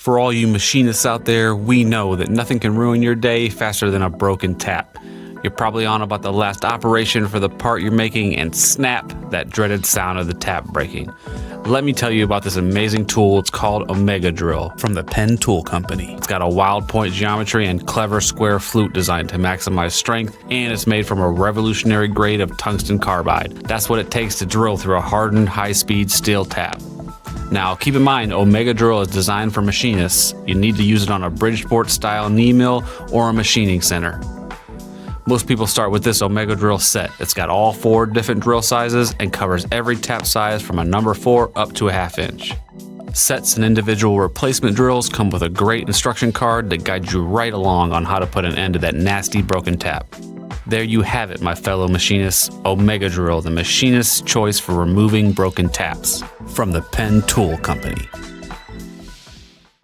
For all you machinists out there, we know that nothing can ruin your day faster than a broken tap. You're probably on about the last operation for the part you're making, and snap, that dreaded sound of the tap breaking. Let me tell you about this amazing tool. It's called Omega Drill from the Penn Tool Company. It's got a wild point geometry and clever square flute designed to maximize strength, and it's made from a revolutionary grade of tungsten carbide. That's what it takes to drill through a hardened, high-speed steel tap. Now, keep in mind, Omega Drill is designed for machinists. You need to use it on a Bridgeport-style knee mill or a machining center. Most people start with this Omega Drill set. It's got all 4 different drill sizes and covers every tap size from a number 4 up to a 1/2 inch. Sets and individual replacement drills come with a great instruction card that guides you right along on how to put an end to that nasty broken tap. There you have it, my fellow machinists. Omega Drill, the machinist's choice for removing broken taps. From the Penn Tool Company.